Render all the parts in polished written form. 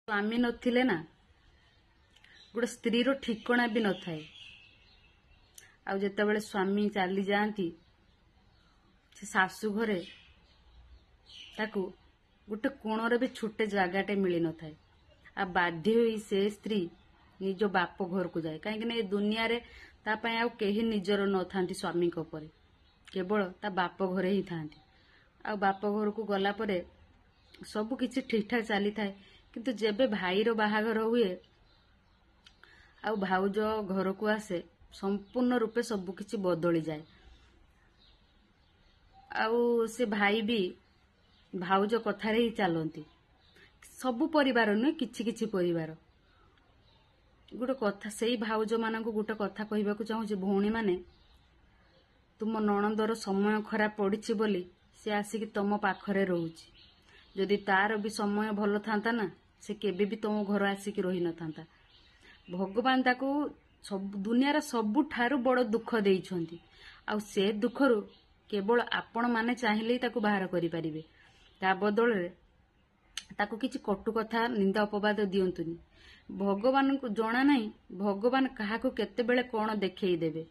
स्वामी नथिले ना गोटे स्त्री रो ठिकणा भी न थाए। आ जेतेबेले स्वामी चली जाती से सासू घरे ताकू गोटे कोणरे भी छोटे जगाटे मिल न थाए। आ बाध्य होई से स्त्री निज बाप घर को जाए कहीं दुनिया रे तापाई आउ केही निजर न थांती स्वामी को परे केवल ता बाप घरे ही थांती। आ बाप घर को गला परे सब किछि ठीक ठाक चली थाए किंतु जेबे भाई रो बाहागर हुए आ भाउज घर को आसे संपूर्ण रूपे सब किछि बदली जाए। आउ से भाई भी भाउज कथारे ही चलती सबु परिवार नुहे किछि किछि परिवार गोटे कथा से भाउज मान गोटे कथा कहवाक चाहूँ भौणी माने तुम नणंदर समय खराब पड़ी बोली से आसिक तुम पाखरे रोची जदि तार भी समय भल था ना से केबे भी तुम घर आसिक रही न था। भगवान ताको सब दुनियार सबुठारु बड़ दुख देइछंती आ से दुखरु केवल आपण माने चाहिले ताको बाहर करि परिबे। ता बदल रे ताको किछि कटु कथा निंदा अपवाद दियंतुनी। भगवान को जना नहीं भगवान काहाको केतेबेले कोन देखै देबे।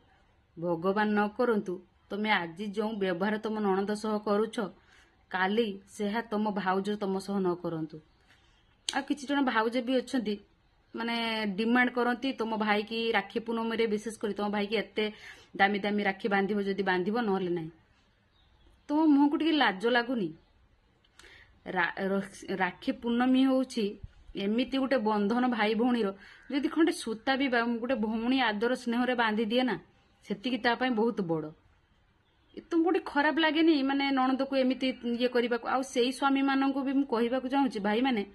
भगवान न करंतु तमे आज जो व्यवहार तुम नणंद सह करूछ काली सेहा तुम भाउज तुम सह न करंतु। आ किछि जण भाउज भी अछंती माने डिमांड करती तुम भाई की राखी पूनम रे विशेष कर तुम भाई की एते दामी दामी राखी बांधिबो जदि बांधिबो नहले नाही तुम मुह को टिके लाज लागुनी। राखी पूर्णमी होउछि एमिति गोटे बंधन भाई भौणीर जदि खंडे सूता भी गोटे भौणी आदर स्नेह रे बांधि दिए ना सेतिकी ता पई बहुत बड़ तुम गोटे खराब लागेनी माने नणंद को एमिति ये करबा आ सेई स्वामी माननको भी मु कहबा को चाहूछि भाई माने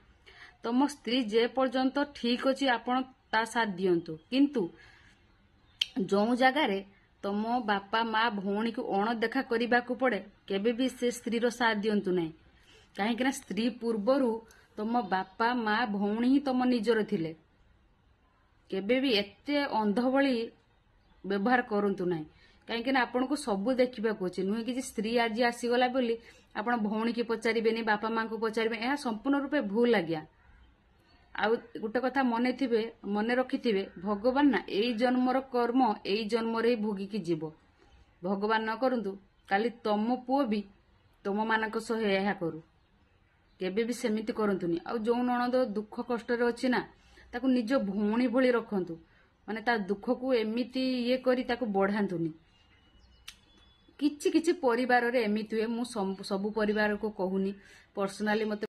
तुम स्त्री जे पर्यंत ठीक अच्छी आपण ता साथ दियंतु किंतु जो जगार तुम बापा माँ भौणी को अणदेखा करने को पड़े केबे भी से स्त्री रो साथ दियंतु नहीं कहीं स्त्री पूर्वर तुम बापा माँ भौणी ही तुम निजर थिले केबे भी एते अंध भली व्यवहार करंतु नहीं कहीं आपन को सबू देखा अच्छे नुहे कि स्त्री आज आसीगला बोली आपण भौणी की पचारे बापा माँ को पचारे यह संपूर्ण रूपे भूल लगिया। आउ गोटे कथा मन रखिथिबे भगवान ना एई जन्मर कर्म एई जन्म रे भोगिकी जीव भगवान न करंतु काली तम पुओ भी तुम मानक सह एहा करू केबे भी सेमिति करंतुनी। आउ जो नणंद दुख कष्ट रे अछि ना ताकू निज भौणी भली रखंतु माने ता दुख को एमिति ये करी ताकू बढ़ांतुनी। किछि किछि परिवार रे एमिति हुए मु सब परिवार को कहूनी पर्सनाली मते